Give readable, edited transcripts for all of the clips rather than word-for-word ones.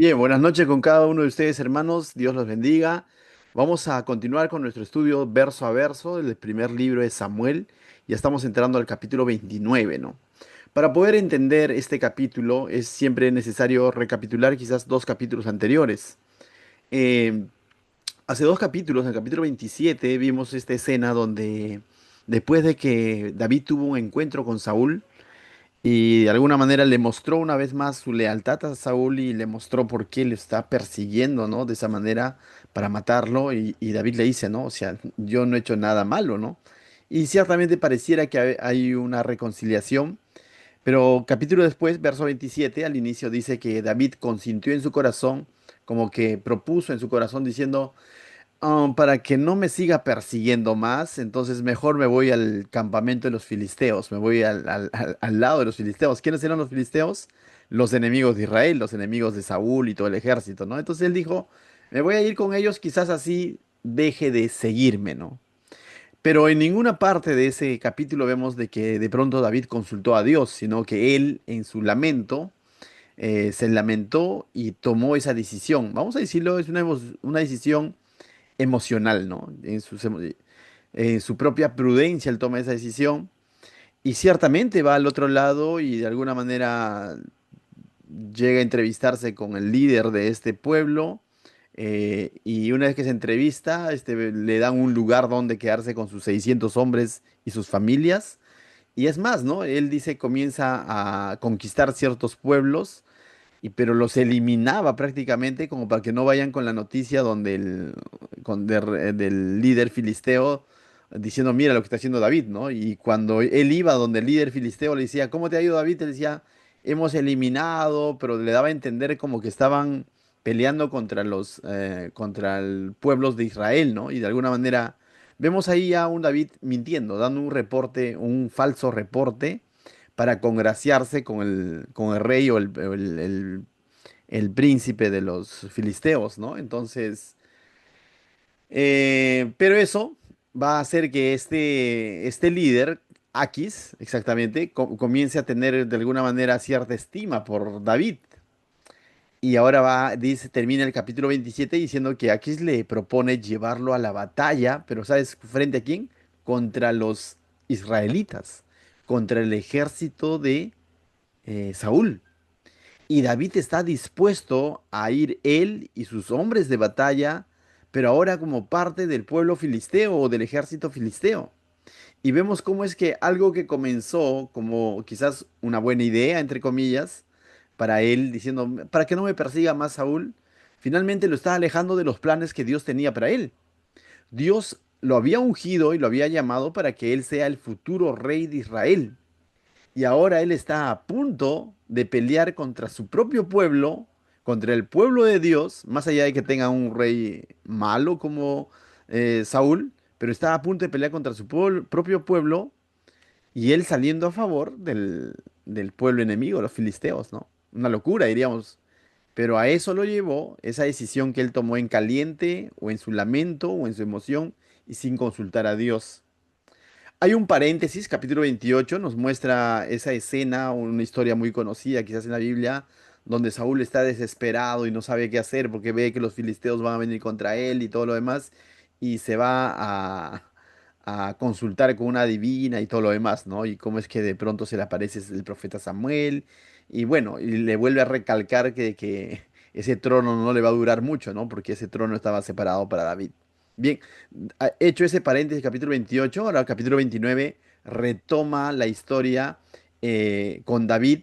Bien, buenas noches con cada uno de ustedes, hermanos. Dios los bendiga. Vamos a continuar con nuestro estudio verso a verso del primer libro de Samuel. Ya estamos entrando al capítulo 29, ¿no? Para poder entender este capítulo es siempre necesario recapitular quizás dos capítulos anteriores. Eh, Hace dos capítulos, en el capítulo 27, vimos esta escena donde después de que David tuvo un encuentro con Saúl, y de alguna manera le mostró una vez más su lealtad a Saúl y le mostró por qué le está persiguiendo, ¿no? De esa manera para matarlo. Y David le dice, ¿no? O sea, yo no he hecho nada malo, ¿no? Y ciertamente pareciera que hay una reconciliación, pero capítulo después, verso 27, al inicio dice que David consintió en su corazón, como que propuso en su corazón diciendo, para que no me siga persiguiendo más, entonces mejor me voy al campamento de los filisteos, me voy al lado de los filisteos. ¿Quiénes eran los filisteos? Los enemigos de Israel, los enemigos de Saúl y todo el ejército, ¿no? Entonces él dijo, me voy a ir con ellos, quizás así deje de seguirme, ¿no? Pero en ninguna parte de ese capítulo vemos de que de pronto David consultó a Dios, sino que él en su lamento se lamentó y tomó esa decisión. Vamos a decirlo, es una decisión emocional, ¿no? En su propia prudencia él toma esa decisión y ciertamente va al otro lado y de alguna manera llega a entrevistarse con el líder de este pueblo, y una vez que se entrevista, le dan un lugar donde quedarse con sus 600 hombres y sus familias. Y es más, ¿no? Él dice comienza a conquistar ciertos pueblos pero los eliminaba prácticamente como para que no vayan con la noticia donde del líder filisteo diciendo, mira lo que está haciendo David, ¿no? Y cuando él iba donde el líder filisteo le decía, ¿cómo te ha ido David? Él decía, hemos eliminado, pero le daba a entender como que estaban peleando contra contra el pueblos de Israel, ¿no? Y de alguna manera vemos ahí a un David mintiendo, dando un reporte, un falso reporte para congraciarse con el rey el príncipe de los filisteos, ¿no? Entonces, pero eso va a hacer que este líder, Aquis, exactamente, comience a tener de alguna manera cierta estima por David. Y ahora termina el capítulo 27 diciendo que Aquis le propone llevarlo a la batalla, pero ¿sabes frente a quién? Contra los israelitas, contra el ejército de Saúl. Y David está dispuesto a ir él y sus hombres de batalla, pero ahora como parte del pueblo filisteo o del ejército filisteo. Y vemos cómo es que algo que comenzó como quizás una buena idea, entre comillas, para él, diciendo, para que no me persiga más Saúl, finalmente lo está alejando de los planes que Dios tenía para él. Dios lo había ungido y lo había llamado para que él sea el futuro rey de Israel. Y ahora él está a punto de pelear contra su propio pueblo, contra el pueblo de Dios, más allá de que tenga un rey malo como Saúl, pero está a punto de pelear contra su propio pueblo y él saliendo a favor del pueblo enemigo, los filisteos, ¿no? Una locura, diríamos. Pero a eso lo llevó esa decisión que él tomó en caliente o en su lamento o en su emoción y sin consultar a Dios. Hay un paréntesis, capítulo 28 nos muestra esa escena, una historia muy conocida quizás en la Biblia, donde Saúl está desesperado y no sabe qué hacer porque ve que los filisteos van a venir contra él y todo lo demás, y se va a consultar con una divina y todo lo demás, ¿no? Y cómo es que de pronto se le aparece el profeta Samuel, y bueno, y le vuelve a recalcar que ese trono no le va a durar mucho, ¿no? Porque ese trono estaba separado para David. Bien, hecho ese paréntesis, capítulo 28, ahora el capítulo 29 retoma la historia con David,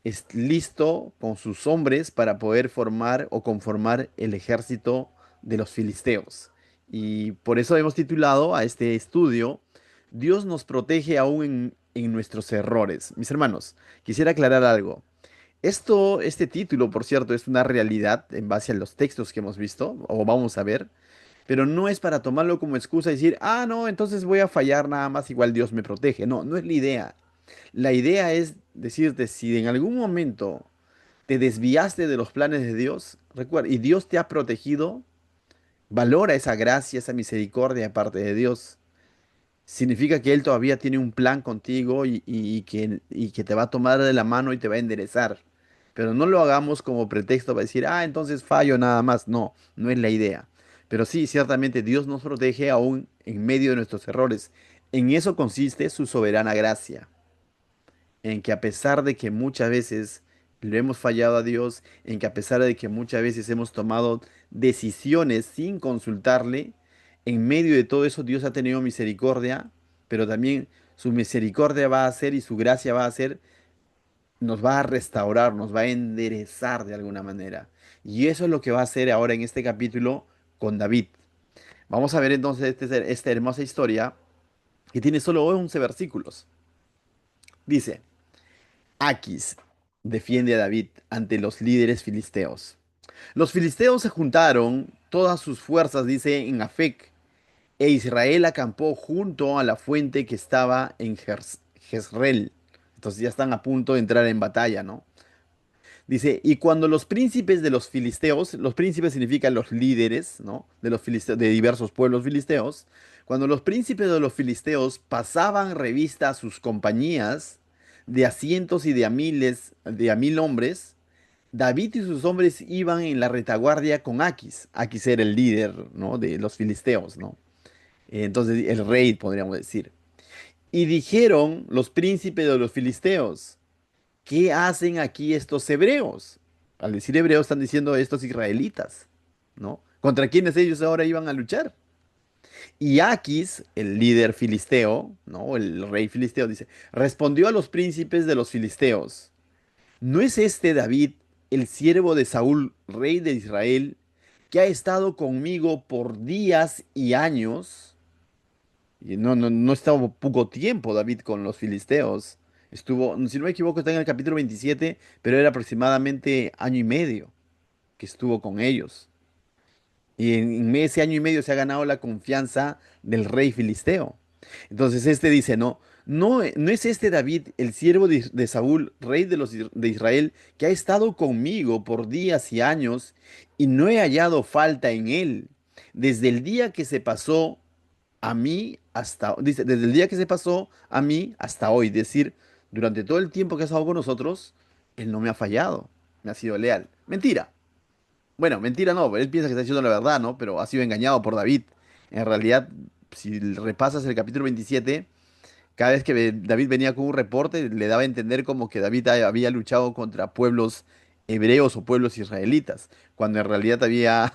es listo con sus hombres para poder formar o conformar el ejército de los filisteos. Y por eso hemos titulado a este estudio, Dios nos protege aún en nuestros errores. Mis hermanos, quisiera aclarar algo. Este título, por cierto, es una realidad en base a los textos que hemos visto o vamos a ver, pero no es para tomarlo como excusa y decir, ah, no, entonces voy a fallar nada más, igual Dios me protege. No, no es la idea. La idea es decirte, si en algún momento te desviaste de los planes de Dios, recuerda, y Dios te ha protegido, valora esa gracia, esa misericordia de parte de Dios. Significa que Él todavía tiene un plan contigo y que te va a tomar de la mano y te va a enderezar. Pero no lo hagamos como pretexto para decir, ah, entonces fallo nada más. No, no es la idea. Pero sí, ciertamente Dios nos protege aún en medio de nuestros errores. En eso consiste su soberana gracia, en que a pesar de que muchas veces le hemos fallado a Dios, en que a pesar de que muchas veces hemos tomado decisiones sin consultarle, en medio de todo eso Dios ha tenido misericordia, pero también su misericordia va a hacer y su gracia va a hacer, nos va a restaurar, nos va a enderezar de alguna manera. Y eso es lo que va a hacer ahora en este capítulo con David. Vamos a ver entonces esta hermosa historia que tiene solo 11 versículos. Dice, Aquis defiende a David ante los líderes filisteos. Los filisteos se juntaron todas sus fuerzas, dice, en Afec, e Israel acampó junto a la fuente que estaba en Jezreel. Entonces ya están a punto de entrar en batalla, ¿no? Dice, y cuando los príncipes de los filisteos, los príncipes significan los líderes, ¿no? De los filisteos, de diversos pueblos filisteos, cuando los príncipes de los filisteos pasaban revista a sus compañías de a cientos y de a miles, de a 1000 hombres, David y sus hombres iban en la retaguardia con Aquis. Aquis era el líder, ¿no? De los filisteos, ¿no? Entonces, el rey, podríamos decir. Y dijeron los príncipes de los filisteos, ¿qué hacen aquí estos hebreos? Al decir hebreos están diciendo estos israelitas, ¿no? ¿Contra quiénes ellos ahora iban a luchar? Y Aquis, el líder filisteo, ¿no? El rey filisteo, dice, respondió a los príncipes de los filisteos, ¿no es este David, el siervo de Saúl, rey de Israel, que ha estado conmigo por días y años? Y no estaba poco tiempo David con los filisteos. Estuvo, si no me equivoco, está en el capítulo 27, pero era aproximadamente año y medio que estuvo con ellos. Y en ese año y medio se ha ganado la confianza del rey filisteo. Entonces este dice, no es este David, el siervo de Saúl, rey de Israel, que ha estado conmigo por días y años, y no he hallado falta en él, desde el día que se pasó a mí hasta, dice, desde el día que se pasó a mí hasta hoy. Es decir, durante todo el tiempo que ha estado con nosotros, él no me ha fallado, me ha sido leal. Mentira. Bueno, mentira no, él piensa que está diciendo la verdad, ¿no? Pero ha sido engañado por David. En realidad, si repasas el capítulo 27, cada vez que David venía con un reporte, le daba a entender como que David había luchado contra pueblos hebreos o pueblos israelitas, cuando en realidad había,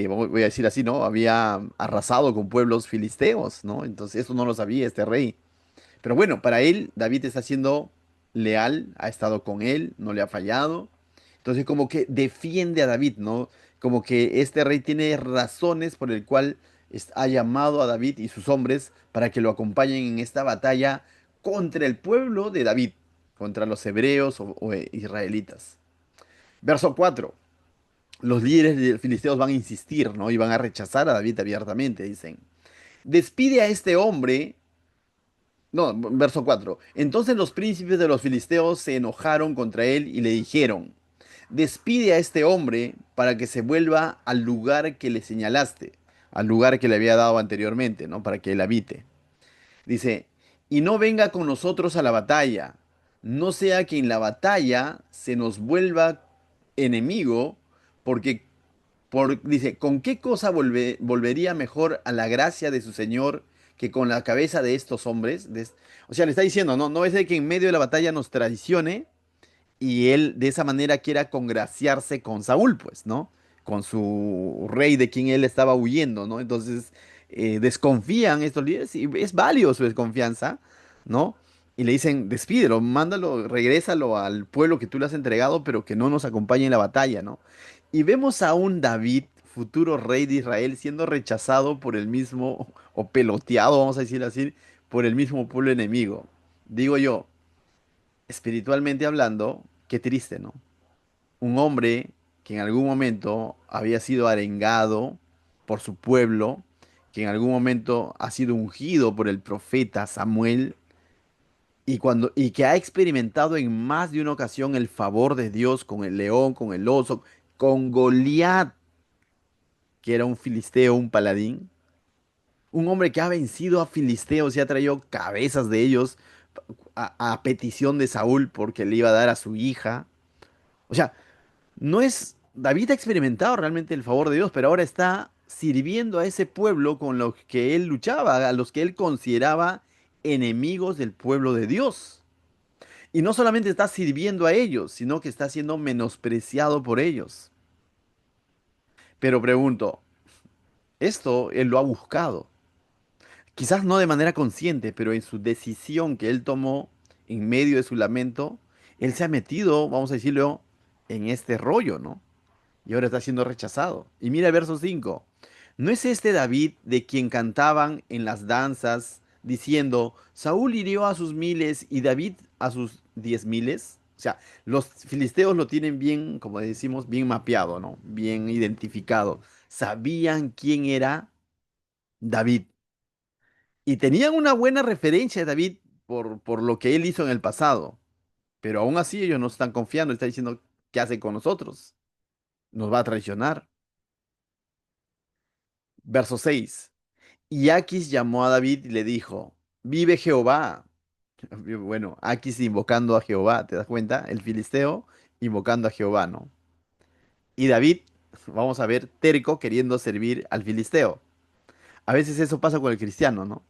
voy a decir así, ¿no? Había arrasado con pueblos filisteos, ¿no? Entonces eso no lo sabía este rey. Pero bueno, para él, David está siendo leal, ha estado con él, no le ha fallado. Entonces como que defiende a David, ¿no? Como que este rey tiene razones por el cual ha llamado a David y sus hombres para que lo acompañen en esta batalla contra el pueblo de David, contra los hebreos o israelitas. Verso 4. Los líderes de filisteos van a insistir, ¿no? Y van a rechazar a David abiertamente, dicen. Despide a este hombre. No, verso 4. Entonces los príncipes de los filisteos se enojaron contra él y le dijeron, despide a este hombre para que se vuelva al lugar que le señalaste, al lugar que le había dado anteriormente, ¿no? Para que él habite. Dice, y no venga con nosotros a la batalla, no sea que en la batalla se nos vuelva enemigo, porque dice, ¿con qué cosa volvería mejor a la gracia de su Señor que con la cabeza de estos hombres? O sea, le está diciendo, no es de que en medio de la batalla nos traicione y él de esa manera quiera congraciarse con Saúl, pues, ¿no? Con su rey de quien él estaba huyendo, ¿no? Entonces, desconfían estos líderes y es válido su desconfianza, ¿no? Y le dicen, despídelo, mándalo, regrésalo al pueblo que tú le has entregado, pero que no nos acompañe en la batalla, ¿no? Y vemos a un David, futuro rey de Israel, siendo rechazado por el mismo, o peloteado, vamos a decir así, por el mismo pueblo enemigo. Digo yo, espiritualmente hablando, qué triste, ¿no? Un hombre que en algún momento había sido arengado por su pueblo, que en algún momento ha sido ungido por el profeta Samuel y que ha experimentado en más de una ocasión el favor de Dios con el león, con el oso, con Goliat, que era un filisteo, un paladín, un hombre que ha vencido a filisteos y ha traído cabezas de ellos a petición de Saúl porque le iba a dar a su hija. O sea, no es, David ha experimentado realmente el favor de Dios, pero ahora está sirviendo a ese pueblo con los que él luchaba, a los que él consideraba enemigos del pueblo de Dios. Y no solamente está sirviendo a ellos, sino que está siendo menospreciado por ellos. Pero pregunto, esto él lo ha buscado. Quizás no de manera consciente, pero en su decisión que él tomó en medio de su lamento, él se ha metido, vamos a decirlo, en este rollo, ¿no? Y ahora está siendo rechazado. Y mira el verso 5. ¿No es este David de quien cantaban en las danzas diciendo, Saúl hirió a sus miles y David a sus 10.000? O sea, los filisteos lo tienen bien, como decimos, bien mapeado, ¿no? Bien identificado. Sabían quién era David. Y tenían una buena referencia de David por lo que él hizo en el pasado. Pero aún así ellos no están confiando, está diciendo, ¿qué hace con nosotros? Nos va a traicionar. Verso 6. Y Aquis llamó a David y le dijo, vive Jehová. Bueno, Aquis invocando a Jehová, ¿te das cuenta? El filisteo invocando a Jehová, ¿no? Y David, vamos a ver, terco queriendo servir al filisteo. A veces eso pasa con el cristiano, ¿no?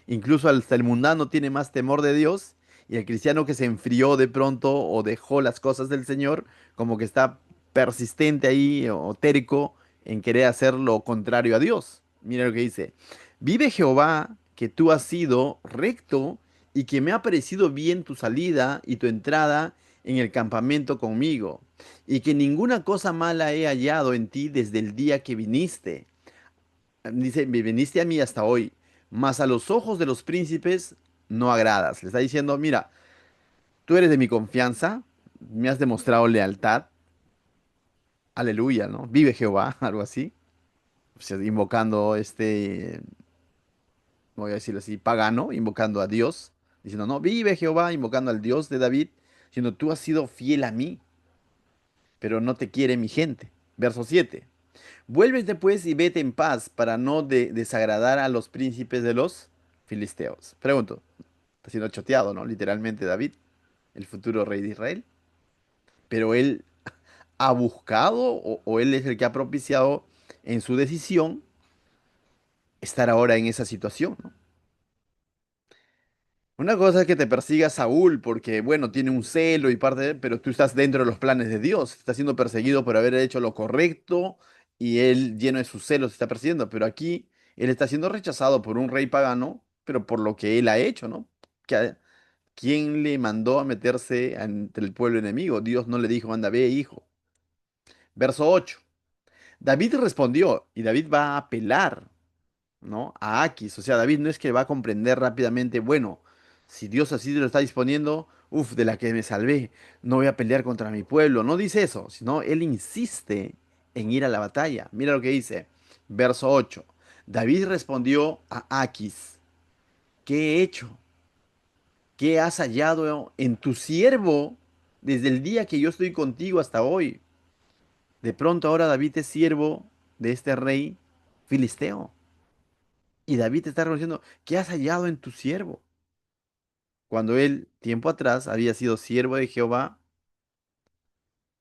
Incluso hasta el mundano tiene más temor de Dios y el cristiano que se enfrió de pronto o dejó las cosas del Señor, como que está persistente ahí o terco en querer hacer lo contrario a Dios. Mira lo que dice. Vive Jehová, que tú has sido recto y que me ha parecido bien tu salida y tu entrada en el campamento conmigo, y que ninguna cosa mala he hallado en ti desde el día que viniste. Dice, me viniste a mí hasta hoy, mas a los ojos de los príncipes no agradas. Le está diciendo, mira, tú eres de mi confianza, me has demostrado lealtad, aleluya, ¿no? Vive Jehová, algo así. O sea, invocando voy a decirlo así, pagano, invocando a Dios, diciendo, no, vive Jehová, invocando al Dios de David, diciendo, tú has sido fiel a mí, pero no te quiere mi gente. Verso 7. Vuélvete pues y vete en paz para no desagradar a los príncipes de los filisteos. Pregunto, está siendo choteado, ¿no? Literalmente David, el futuro rey de Israel. Pero él ha buscado o él es el que ha propiciado en su decisión estar ahora en esa situación, ¿no? Una cosa es que te persiga Saúl porque, bueno, tiene un celo y parte de, pero tú estás dentro de los planes de Dios. Estás siendo perseguido por haber hecho lo correcto y él, lleno de sus celos, está persiguiendo. Pero aquí él está siendo rechazado por un rey pagano, pero por lo que él ha hecho, ¿no? Que, ¿quién le mandó a meterse entre el pueblo enemigo? Dios no le dijo, anda, ve, hijo. Verso 8. David respondió y David va a apelar, ¿no? A Aquis. O sea, David no es que va a comprender rápidamente, bueno, si Dios así lo está disponiendo, uff, de la que me salvé, no voy a pelear contra mi pueblo. No dice eso, sino él insiste en ir a la batalla. Mira lo que dice, verso 8. David respondió a Aquis, ¿qué he hecho? ¿Qué has hallado en tu siervo desde el día que yo estoy contigo hasta hoy? De pronto ahora David es siervo de este rey filisteo. Y David te está reconociendo, ¿qué has hallado en tu siervo? Cuando él, tiempo atrás, había sido siervo de Jehová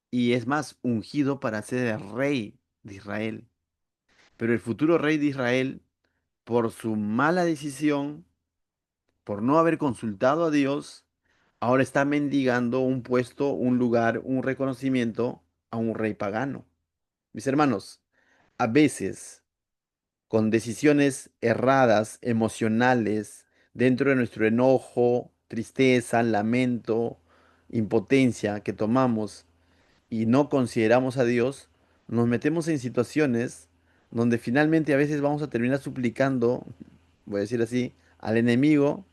y es más, ungido para ser el rey de Israel. Pero el futuro rey de Israel, por su mala decisión, por no haber consultado a Dios, ahora está mendigando un puesto, un lugar, un reconocimiento a un rey pagano. Mis hermanos, a veces con decisiones erradas, emocionales, dentro de nuestro enojo, tristeza, lamento, impotencia que tomamos y no consideramos a Dios, nos metemos en situaciones donde finalmente a veces vamos a terminar suplicando, voy a decir así, al enemigo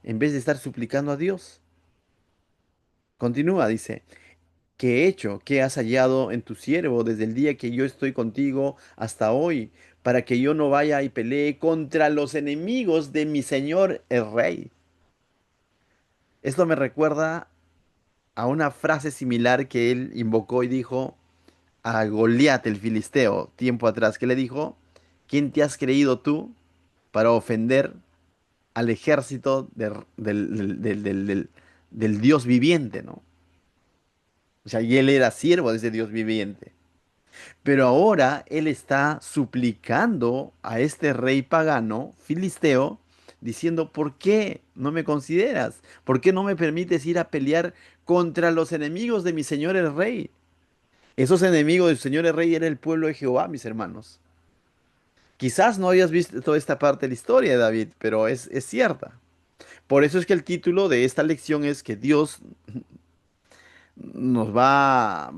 en vez de estar suplicando a Dios. Continúa, dice. ¿Qué he hecho? ¿Qué has hallado en tu siervo desde el día que yo estoy contigo hasta hoy? Para que yo no vaya y pelee contra los enemigos de mi señor el rey. Esto me recuerda a una frase similar que él invocó y dijo a Goliat el filisteo tiempo atrás, que le dijo, ¿quién te has creído tú para ofender al ejército del Dios viviente, ¿no? O sea, y él era siervo de ese Dios viviente. Pero ahora él está suplicando a este rey pagano, filisteo, diciendo, ¿por qué no me consideras? ¿Por qué no me permites ir a pelear contra los enemigos de mi señor el rey? Esos enemigos del señor el rey era el pueblo de Jehová, mis hermanos. Quizás no hayas visto toda esta parte de la historia de David, pero es cierta. Por eso es que el título de esta lección es que Dios nos va,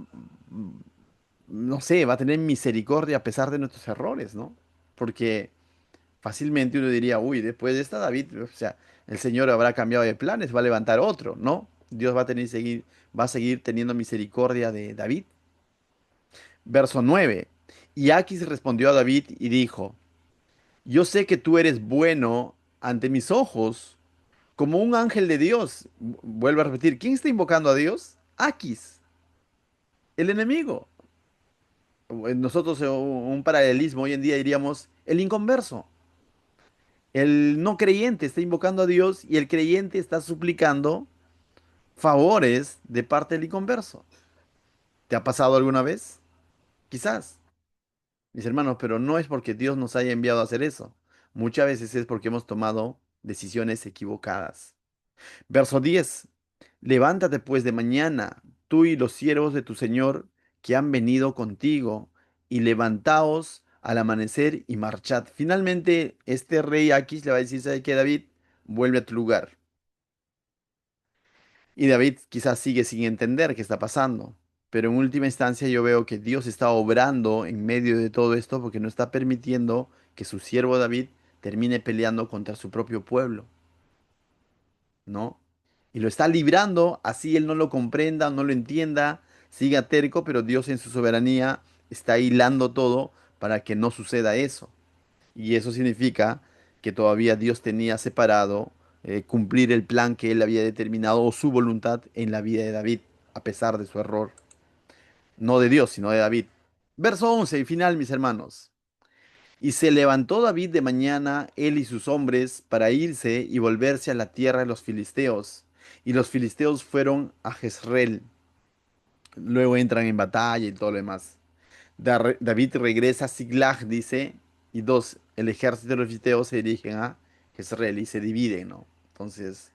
no sé, va a tener misericordia a pesar de nuestros errores, ¿no? Porque fácilmente uno diría, uy, después de esta David, o sea, el Señor habrá cambiado de planes, va a levantar otro, ¿no? Dios va a tener va a seguir teniendo misericordia de David. Verso 9. Y Aquis respondió a David y dijo, yo sé que tú eres bueno ante mis ojos, como un ángel de Dios. Vuelvo a repetir, ¿quién está invocando a Dios? Aquis, el enemigo. Nosotros un paralelismo hoy en día diríamos el inconverso. El no creyente está invocando a Dios y el creyente está suplicando favores de parte del inconverso. ¿Te ha pasado alguna vez? Quizás, mis hermanos, pero no es porque Dios nos haya enviado a hacer eso. Muchas veces es porque hemos tomado decisiones equivocadas. Verso 10. Levántate pues de mañana, tú y los siervos de tu Señor que han venido contigo, y levantaos al amanecer y marchad. Finalmente, este rey Aquis le va a decir, ¿sabe qué, David? Vuelve a tu lugar. Y David quizás sigue sin entender qué está pasando. Pero en última instancia yo veo que Dios está obrando en medio de todo esto porque no está permitiendo que su siervo David termine peleando contra su propio pueblo, ¿no? Y lo está librando, así él no lo comprenda, no lo entienda, siga terco, pero Dios en su soberanía está hilando todo para que no suceda eso. Y eso significa que todavía Dios tenía separado cumplir el plan que él había determinado o su voluntad en la vida de David, a pesar de su error. No de Dios, sino de David. Verso 11 y final, mis hermanos. Y se levantó David de mañana, él y sus hombres, para irse y volverse a la tierra de los filisteos. Y los filisteos fueron a Jezreel. Luego entran en batalla y todo lo demás. David regresa a Siglag, dice, y dos, el ejército de los filisteos se dirigen a Jezreel y se dividen, ¿no? Entonces,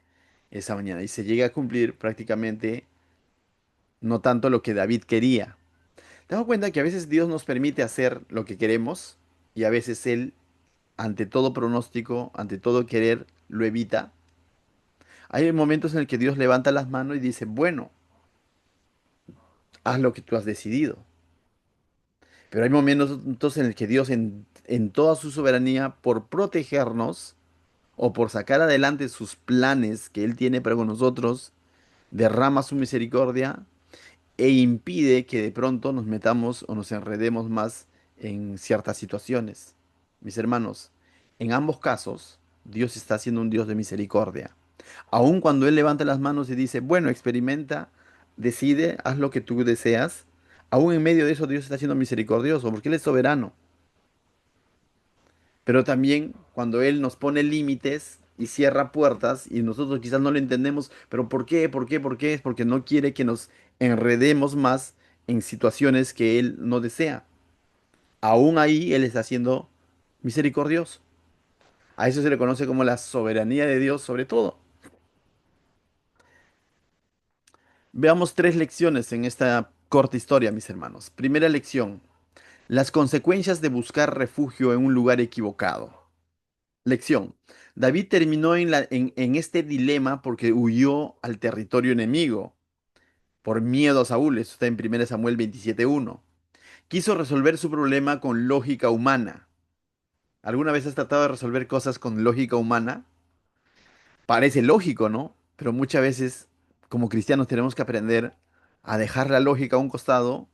esa mañana. Y se llega a cumplir prácticamente no tanto lo que David quería. ¿Te das cuenta que a veces Dios nos permite hacer lo que queremos y a veces Él, ante todo pronóstico, ante todo querer, lo evita? Hay momentos en el que Dios levanta las manos y dice, bueno, haz lo que tú has decidido. Pero hay momentos en el que Dios, en toda su soberanía, por protegernos o por sacar adelante sus planes que Él tiene para con nosotros, derrama su misericordia e impide que de pronto nos metamos o nos enredemos más en ciertas situaciones. Mis hermanos, en ambos casos, Dios está siendo un Dios de misericordia. Aun cuando Él levanta las manos y dice, bueno, experimenta, decide, haz lo que tú deseas, aún en medio de eso Dios está siendo misericordioso, porque Él es soberano. Pero también cuando Él nos pone límites y cierra puertas y nosotros quizás no lo entendemos, pero ¿por qué? ¿Por qué? ¿Por qué? Es porque no quiere que nos enredemos más en situaciones que Él no desea. Aún ahí Él está siendo misericordioso. A eso se le conoce como la soberanía de Dios sobre todo. Veamos tres lecciones en esta corta historia, mis hermanos. Primera lección, las consecuencias de buscar refugio en un lugar equivocado. Lección. David terminó en este dilema porque huyó al territorio enemigo por miedo a Saúl. Eso está en 1 Samuel 27:1. Quiso resolver su problema con lógica humana. ¿Alguna vez has tratado de resolver cosas con lógica humana? Parece lógico, ¿no? Pero muchas veces, como cristianos, tenemos que aprender a dejar la lógica a un costado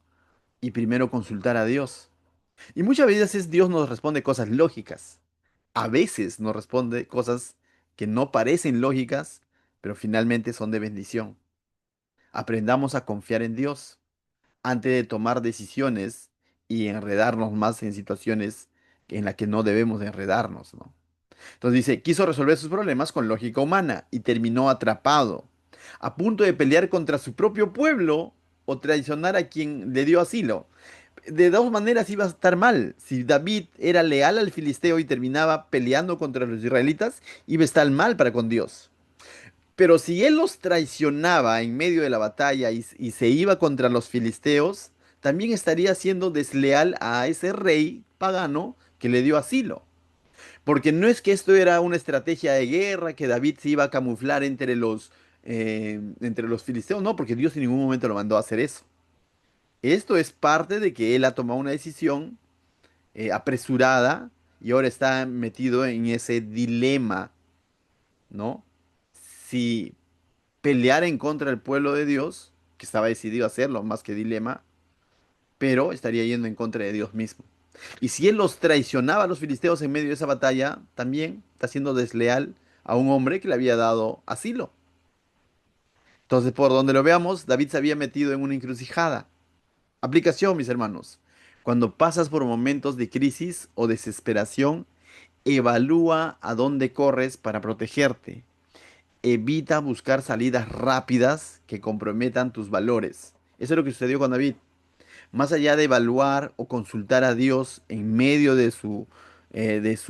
y primero consultar a Dios. Y muchas veces Dios nos responde cosas lógicas. A veces nos responde cosas que no parecen lógicas, pero finalmente son de bendición. Aprendamos a confiar en Dios antes de tomar decisiones y enredarnos más en situaciones en las que no debemos de enredarnos, ¿no? Entonces dice, quiso resolver sus problemas con lógica humana y terminó atrapado, a punto de pelear contra su propio pueblo. o traicionar a quien le dio asilo. De dos maneras iba a estar mal. Si David era leal al filisteo y terminaba peleando contra los israelitas, iba a estar mal para con Dios. Pero si él los traicionaba en medio de la batalla y se iba contra los filisteos, también estaría siendo desleal a ese rey pagano que le dio asilo. Porque no es que esto era una estrategia de guerra, que David se iba a camuflar entre los filisteos, no, porque Dios en ningún momento lo mandó a hacer eso. Esto es parte de que él ha tomado una decisión apresurada y ahora está metido en ese dilema, ¿no? Si pelear en contra del pueblo de Dios, que estaba decidido a hacerlo, más que dilema, pero estaría yendo en contra de Dios mismo. Y si él los traicionaba a los filisteos en medio de esa batalla, también está siendo desleal a un hombre que le había dado asilo. Entonces, por donde lo veamos, David se había metido en una encrucijada. Aplicación, mis hermanos. Cuando pasas por momentos de crisis o desesperación, evalúa a dónde corres para protegerte. Evita buscar salidas rápidas que comprometan tus valores. Eso es lo que sucedió con David. Más allá de evaluar o consultar a Dios en medio de su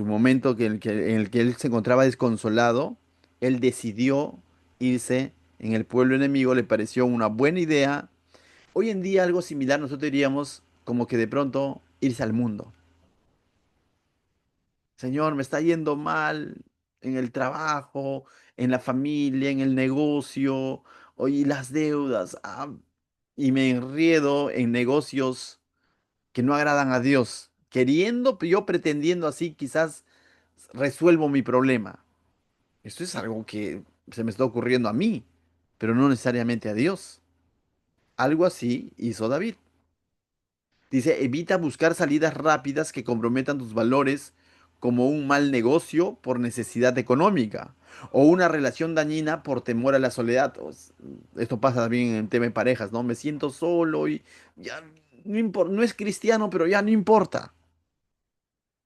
momento en el que él se encontraba desconsolado, él decidió irse en el pueblo enemigo, le pareció una buena idea. Hoy en día algo similar nosotros diríamos como que de pronto irse al mundo. Señor, me está yendo mal en el trabajo, en la familia, en el negocio, oye, las deudas, y me enriedo en negocios que no agradan a Dios, queriendo, yo pretendiendo así, quizás resuelvo mi problema. Esto es algo que se me está ocurriendo a mí, pero no necesariamente a Dios. Algo así hizo David. Dice, evita buscar salidas rápidas que comprometan tus valores como un mal negocio por necesidad económica o una relación dañina por temor a la soledad. Esto pasa también en el tema de parejas, ¿no? Me siento solo y ya no es cristiano, pero ya no importa.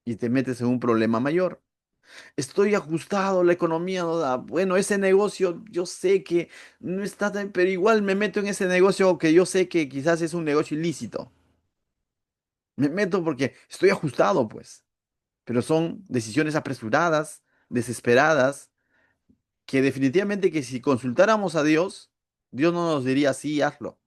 Y te metes en un problema mayor. Estoy ajustado, la economía no da. Bueno, ese negocio yo sé que no está tan, pero igual me meto en ese negocio que yo sé que quizás es un negocio ilícito. Me meto porque estoy ajustado, pues. Pero son decisiones apresuradas, desesperadas, que definitivamente que si consultáramos a Dios, Dios no nos diría sí, hazlo.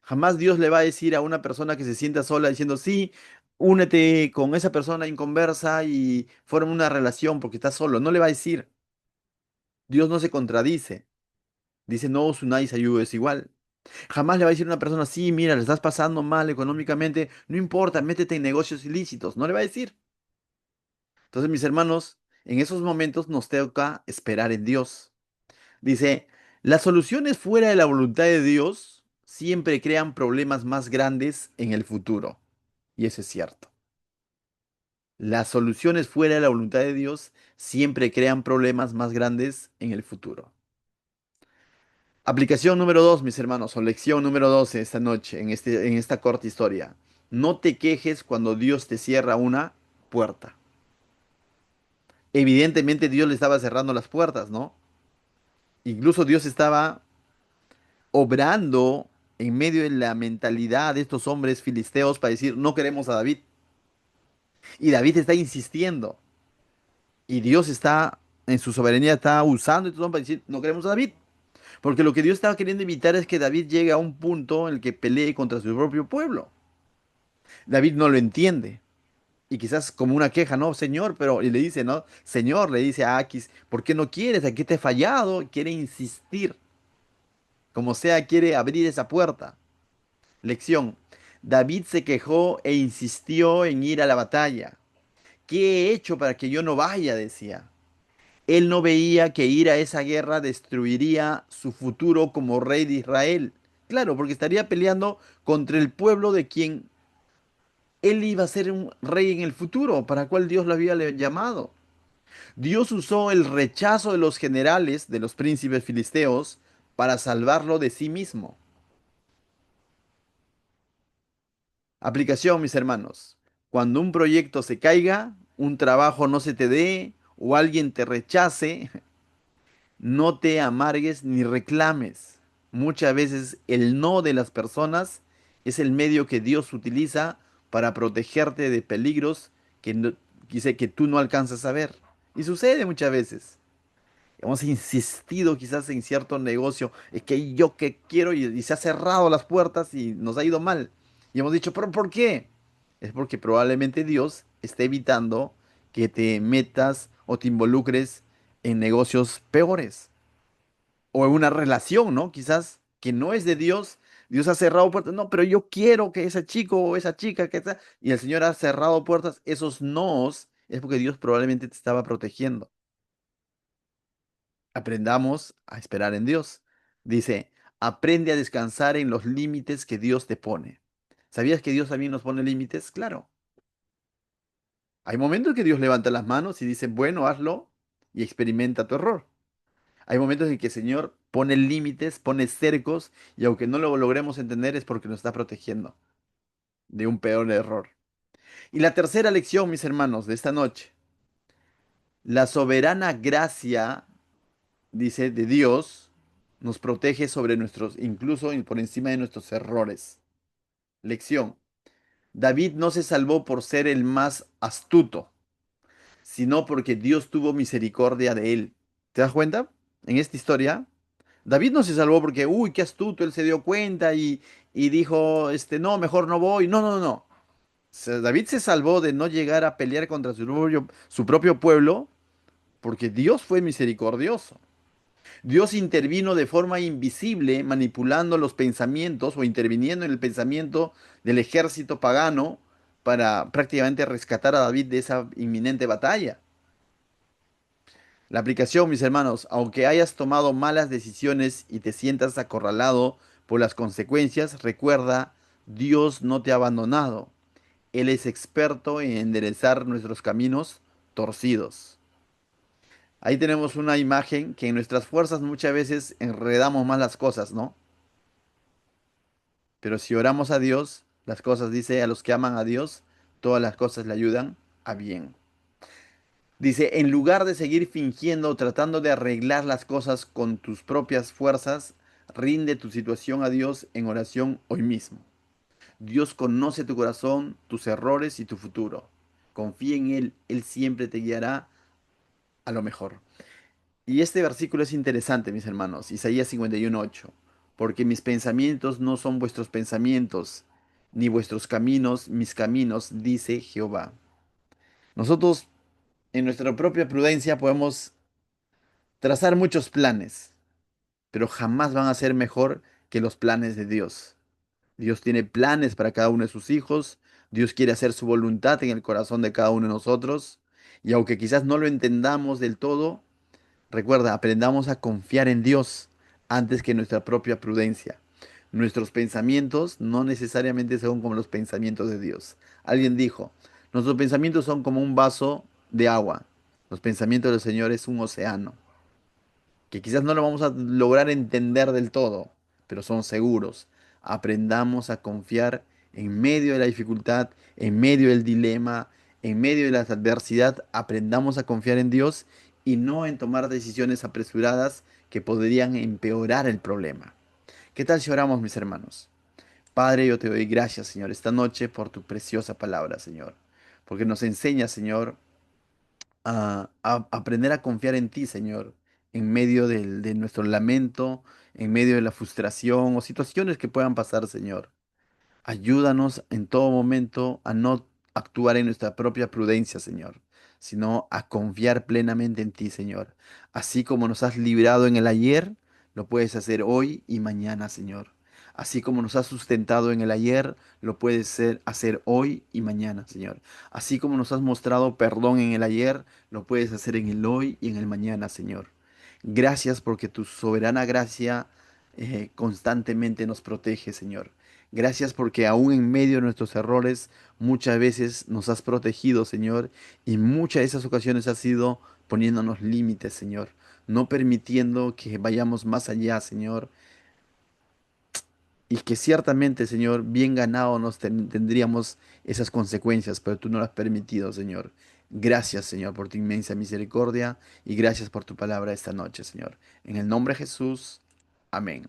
Jamás Dios le va a decir a una persona que se sienta sola diciendo, sí, únete con esa persona en conversa y forma una relación porque estás solo. No le va a decir. Dios no se contradice. Dice, no os unáis a yugo desigual. Jamás le va a decir a una persona, sí, mira, le estás pasando mal económicamente, no importa, métete en negocios ilícitos. No le va a decir. Entonces, mis hermanos, en esos momentos nos toca esperar en Dios. Dice, las soluciones fuera de la voluntad de Dios siempre crean problemas más grandes en el futuro. Y eso es cierto. Las soluciones fuera de la voluntad de Dios siempre crean problemas más grandes en el futuro. Aplicación número 2, mis hermanos, o lección número 12 esta noche, en esta corta historia. No te quejes cuando Dios te cierra una puerta. Evidentemente Dios le estaba cerrando las puertas, ¿no? Incluso Dios estaba obrando en medio de la mentalidad de estos hombres filisteos para decir, no queremos a David. Y David está insistiendo. Y Dios está, en su soberanía, está usando estos hombres para decir, no queremos a David. Porque lo que Dios estaba queriendo evitar es que David llegue a un punto en el que pelee contra su propio pueblo. David no lo entiende. Y quizás como una queja, no, Señor, pero y le dice, ¿no? Señor, le dice a Aquis, ¿por qué no quieres? ¿A qué te he fallado? Quiere insistir. Como sea, quiere abrir esa puerta. Lección. David se quejó e insistió en ir a la batalla. ¿Qué he hecho para que yo no vaya? Decía. Él no veía que ir a esa guerra destruiría su futuro como rey de Israel. Claro, porque estaría peleando contra el pueblo de quien él iba a ser un rey en el futuro, para el cual Dios lo había llamado. Dios usó el rechazo de los generales, de los príncipes filisteos, para salvarlo de sí mismo. Aplicación, mis hermanos. Cuando un proyecto se caiga, un trabajo no se te dé o alguien te rechace, no te amargues ni reclames. Muchas veces el no de las personas es el medio que Dios utiliza para protegerte de peligros que, dice que tú no alcanzas a ver. Y sucede muchas veces. Hemos insistido quizás en cierto negocio, es que yo que quiero y se ha cerrado las puertas y nos ha ido mal. Y hemos dicho, ¿pero por qué? Es porque probablemente Dios está evitando que te metas o te involucres en negocios peores o en una relación, ¿no? Quizás que no es de Dios. Dios ha cerrado puertas. No, pero yo quiero que ese chico o esa chica que está... Y el Señor ha cerrado puertas. Esos no's es porque Dios probablemente te estaba protegiendo. Aprendamos a esperar en Dios. Dice, aprende a descansar en los límites que Dios te pone. ¿Sabías que Dios también nos pone límites? Claro. Hay momentos que Dios levanta las manos y dice, bueno, hazlo y experimenta tu error. Hay momentos en que el Señor pone límites, pone cercos y aunque no lo logremos entender es porque nos está protegiendo de un peor error. Y la tercera lección, mis hermanos, de esta noche, la soberana gracia, dice, de Dios nos protege sobre nuestros, incluso por encima de nuestros errores. Lección. David no se salvó por ser el más astuto, sino porque Dios tuvo misericordia de él. ¿Te das cuenta? En esta historia, David no se salvó porque, uy, qué astuto, él se dio cuenta y dijo, no, mejor no voy. No, no, no, no. David se salvó de no llegar a pelear contra su propio pueblo porque Dios fue misericordioso. Dios intervino de forma invisible, manipulando los pensamientos o interviniendo en el pensamiento del ejército pagano para prácticamente rescatar a David de esa inminente batalla. La aplicación, mis hermanos, aunque hayas tomado malas decisiones y te sientas acorralado por las consecuencias, recuerda, Dios no te ha abandonado. Él es experto en enderezar nuestros caminos torcidos. Ahí tenemos una imagen que en nuestras fuerzas muchas veces enredamos más las cosas, ¿no? Pero si oramos a Dios, las cosas, dice, a los que aman a Dios, todas las cosas le ayudan a bien. Dice, en lugar de seguir fingiendo o tratando de arreglar las cosas con tus propias fuerzas, rinde tu situación a Dios en oración hoy mismo. Dios conoce tu corazón, tus errores y tu futuro. Confía en Él, Él siempre te guiará a lo mejor. Y este versículo es interesante, mis hermanos, Isaías 51:8, porque mis pensamientos no son vuestros pensamientos, ni vuestros caminos mis caminos, dice Jehová. Nosotros, en nuestra propia prudencia, podemos trazar muchos planes, pero jamás van a ser mejor que los planes de Dios. Dios tiene planes para cada uno de sus hijos, Dios quiere hacer su voluntad en el corazón de cada uno de nosotros, y aunque quizás no lo entendamos del todo, recuerda, aprendamos a confiar en Dios antes que en nuestra propia prudencia. Nuestros pensamientos no necesariamente son como los pensamientos de Dios. Alguien dijo, nuestros pensamientos son como un vaso de agua. Los pensamientos del Señor es un océano que quizás no lo vamos a lograr entender del todo, pero son seguros. Aprendamos a confiar en medio de la dificultad, en medio del dilema, en medio de la adversidad, aprendamos a confiar en Dios y no en tomar decisiones apresuradas que podrían empeorar el problema. ¿Qué tal si oramos, mis hermanos? Padre, yo te doy gracias, Señor, esta noche por tu preciosa palabra, Señor, porque nos enseña, Señor, a aprender a confiar en ti, Señor, en medio de nuestro lamento, en medio de la frustración o situaciones que puedan pasar, Señor. Ayúdanos en todo momento a no actuar en nuestra propia prudencia, Señor, sino a confiar plenamente en ti, Señor. Así como nos has librado en el ayer, lo puedes hacer hoy y mañana, Señor. Así como nos has sustentado en el ayer, lo puedes hacer hoy y mañana, Señor. Así como nos has mostrado perdón en el ayer, lo puedes hacer en el hoy y en el mañana, Señor. Gracias porque tu soberana gracia constantemente nos protege, Señor. Gracias porque aún en medio de nuestros errores muchas veces nos has protegido, Señor, y muchas de esas ocasiones has sido poniéndonos límites, Señor, no permitiendo que vayamos más allá, Señor, y que ciertamente, Señor, bien ganado tendríamos esas consecuencias, pero tú no las has permitido, Señor. Gracias, Señor, por tu inmensa misericordia y gracias por tu palabra esta noche, Señor. En el nombre de Jesús, amén.